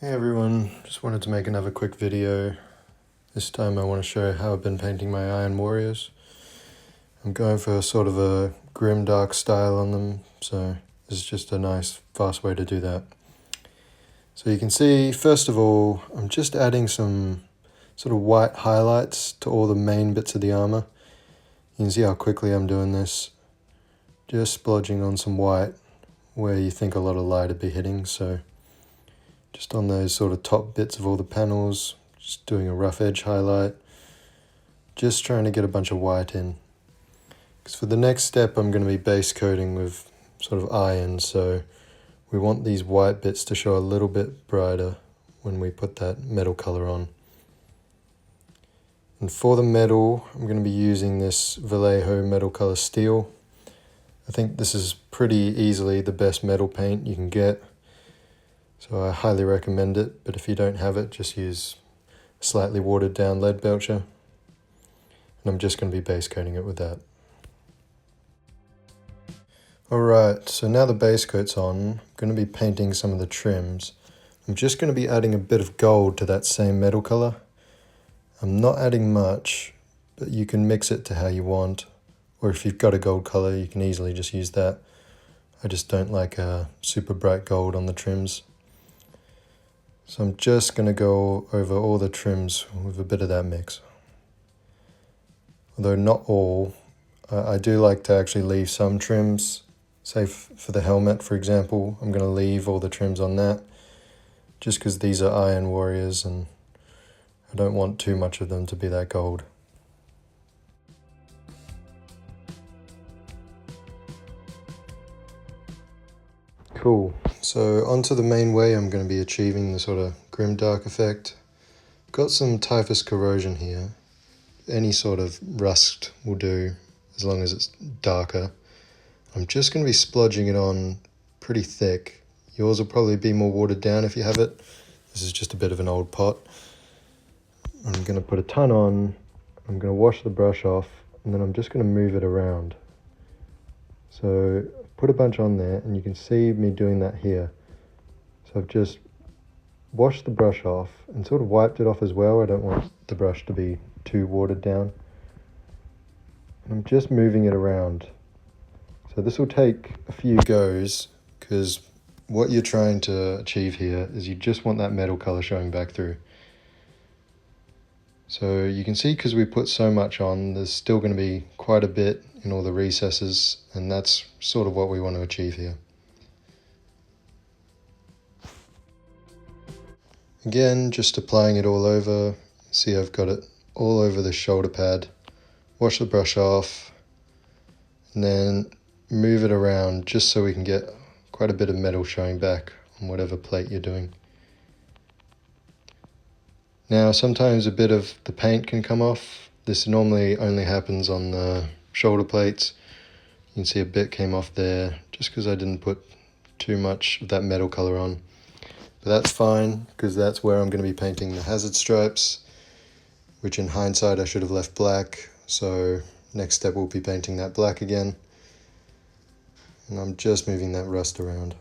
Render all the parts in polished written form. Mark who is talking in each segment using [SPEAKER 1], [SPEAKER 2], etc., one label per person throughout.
[SPEAKER 1] Hey everyone, just wanted to make another quick video. This time I want to show how I've been painting my Iron Warriors. I'm going for sort of a Grimdark style on them, so this is just a nice fast way to do that. So you can see, first of all, I'm just adding some sort of white highlights to all the main bits of the armor. You can see how quickly I'm doing this. Just splodging on some white where you think a lot of light would be hitting, so just on those sort of top bits of all the panels, just doing a rough edge highlight, just trying to get a bunch of white in. Because for the next step I'm going to be base coating with sort of iron, so we want these white bits to show a little bit brighter when we put that metal color on. And for the metal, I'm going to be using this Vallejo metal color steel. I think this is pretty easily the best metal paint you can get, so I highly recommend it, but if you don't have it, just use slightly watered down lead belcher. And I'm just going to be base coating it with that. Alright, so now the base coat's on, I'm going to be painting some of the trims. I'm just going to be adding a bit of gold to that same metal color. I'm not adding much, but you can mix it to how you want. Or if you've got a gold color, you can easily just use that. I just don't like a super bright gold on the trims. So I'm just going to go over all the trims with a bit of that mix. Although not all, I do like to actually leave some trims. Say for the helmet, for example, I'm going to leave all the trims on that. Just because these are Iron Warriors and I don't want too much of them to be that gold. Cool, so onto the main way I'm going to be achieving the sort of Grimdark effect. Got some typhus corrosion here. Any sort of rust will do as long as it's darker. I'm just going to be splodging it on pretty thick. Yours will probably be more watered down if you have it. This is just a bit of an old pot. I'm going to put a ton on, I'm going to wash the brush off, and then I'm just going to move it around. So put a bunch on there, and you can see me doing that here. So I've just washed the brush off and sort of wiped it off as well. I don't want the brush to be too watered down. And I'm just moving it around. So this will take a few goes, because what you're trying to achieve here is you just want that metal color showing back through. So you can see, because we put so much on, there's still going to be quite a bit in all the recesses, and that's sort of what we want to achieve here. Again, just applying it all over. See, I've got it all over the shoulder pad. Wash the brush off, and then move it around just so we can get quite a bit of metal showing back on whatever plate you're doing. Now, sometimes a bit of the paint can come off. This normally only happens on the shoulder plates. You can see a bit came off there just because I didn't put too much of that metal color on. But that's fine, because that's where I'm going to be painting the hazard stripes, which in hindsight I should have left black. So next step will be painting that black again. And I'm just moving that rust around.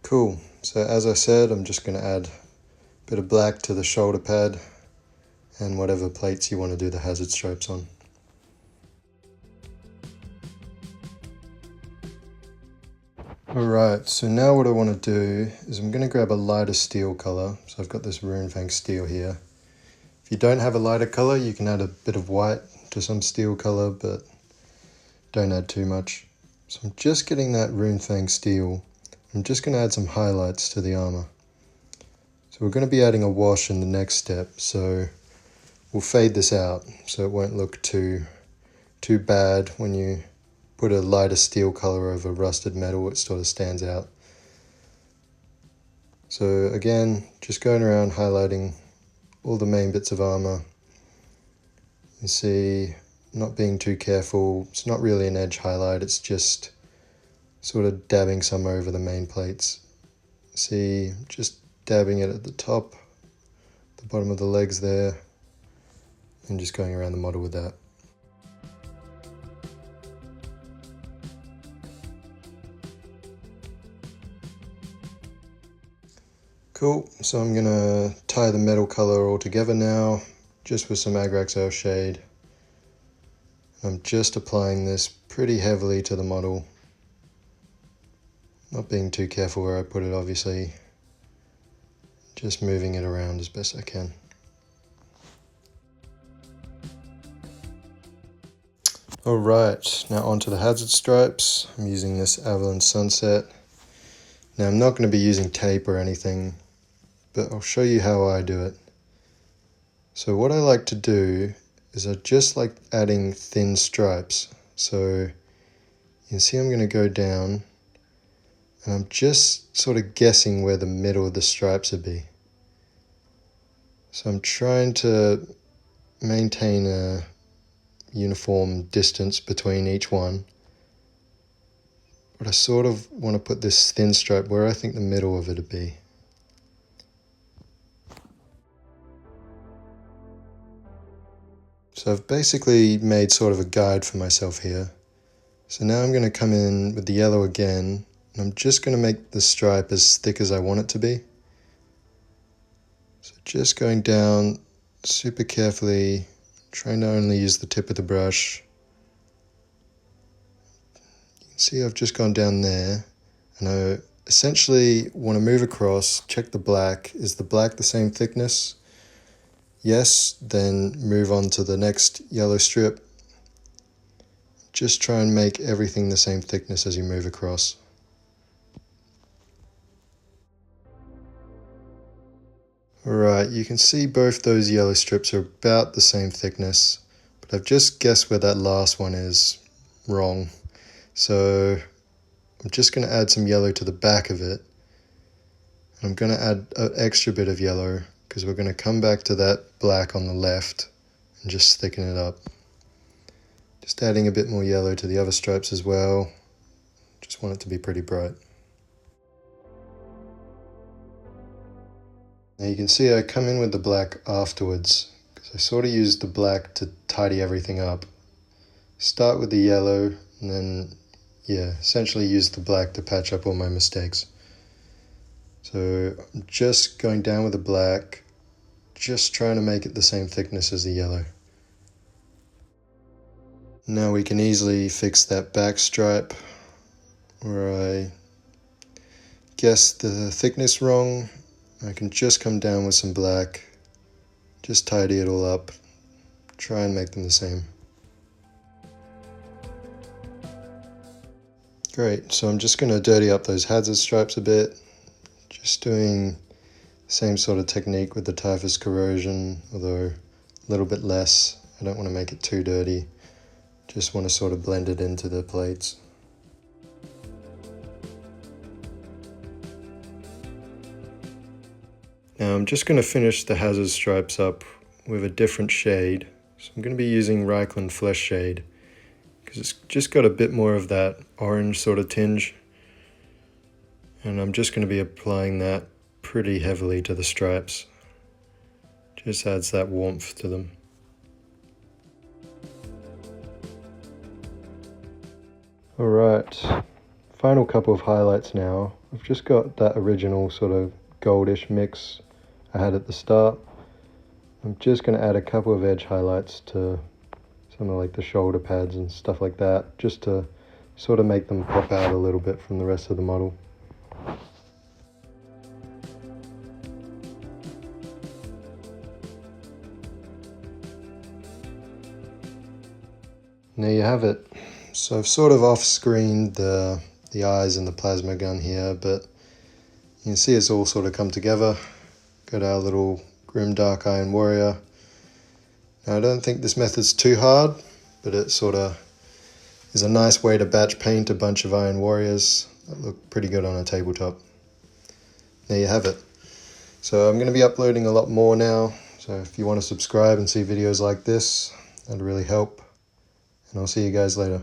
[SPEAKER 1] Cool, so as I said, I'm just going to add a bit of black to the shoulder pad and whatever plates you want to do the hazard stripes on. Alright, so now what I want to do is I'm going to grab a lighter steel color. So I've got this Runefang steel here. If you don't have a lighter color, you can add a bit of white to some steel color, but don't add too much. So I'm just getting that Runefang steel. I'm just going to add some highlights to the armor. So we're going to be adding a wash in the next step, so we'll fade this out so it won't look too bad when you put a lighter steel color over rusted metal. It sort of stands out. So again, just going around highlighting all the main bits of armor. You see, not being too careful. It's not really an edge highlight, it's just sort of dabbing some over the main plates. See, just dabbing it at the top, the bottom of the legs there, and just going around the model with that. Cool, so I'm gonna tie the metal color all together now, just with some Agrax shade. I'm just applying this pretty heavily to the model. Not being too careful where I put it, obviously. Just moving it around as best I can. Alright, now onto the hazard stripes. I'm using this Avalon Sunset. Now I'm not going to be using tape or anything, but I'll show you how I do it. So what I like to do is I just like adding thin stripes. So you can see I'm going to go down and I'm just sort of guessing where the middle of the stripes would be. So I'm trying to maintain a uniform distance between each one, but I sort of want to put this thin stripe where I think the middle of it would be. So I've basically made sort of a guide for myself here. So now I'm going to come in with the yellow again, and I'm just going to make the stripe as thick as I want it to be. So just going down super carefully, trying to only use the tip of the brush. You can see I've just gone down there, and I essentially want to move across, check the black. Is the black the same thickness? Yes, then move on to the next yellow strip. Just try and make everything the same thickness as you move across. Alright, you can see both those yellow strips are about the same thickness, but I've just guessed where that last one is wrong. So I'm just going to add some yellow to the back of it. I'm going to add an extra bit of yellow because we're going to come back to that black on the left and just thicken it up. Just adding a bit more yellow to the other stripes as well. Just want it to be pretty bright. Now you can see I come in with the black afterwards because I sort of used the black to tidy everything up. Start with the yellow and then, essentially use the black to patch up all my mistakes. So I'm just going down with the black, just trying to make it the same thickness as the yellow. Now we can easily fix that back stripe where I guessed the thickness wrong. I can just come down with some black, just tidy it all up, try and make them the same. Great, so I'm just going to dirty up those hazard stripes a bit, just doing the same sort of technique with the typhus corrosion, although a little bit less. I don't want to make it too dirty, just want to sort of blend it into the plates. Now I'm just going to finish the hazard stripes up with a different shade. So I'm going to be using Reikland Flesh Shade because it's just got a bit more of that orange sort of tinge. And I'm just going to be applying that pretty heavily to the stripes. Just adds that warmth to them. Alright, final couple of highlights now. I've just got that original sort of goldish mix I had at the start. I'm just going to add a couple of edge highlights to some of like the shoulder pads and stuff like that, just to sort of make them pop out a little bit from the rest of the model. And there you have it. So I've sort of off-screened the eyes and the plasma gun here, but you can see it's all sort of come together. Got our little Grimdark Iron Warrior. Now I don't think this method's too hard, but it sort of is a nice way to batch paint a bunch of Iron Warriors that look pretty good on a tabletop. There you have it. So I'm going to be uploading a lot more now, so if you want to subscribe and see videos like this, that'd really help. And I'll see you guys later.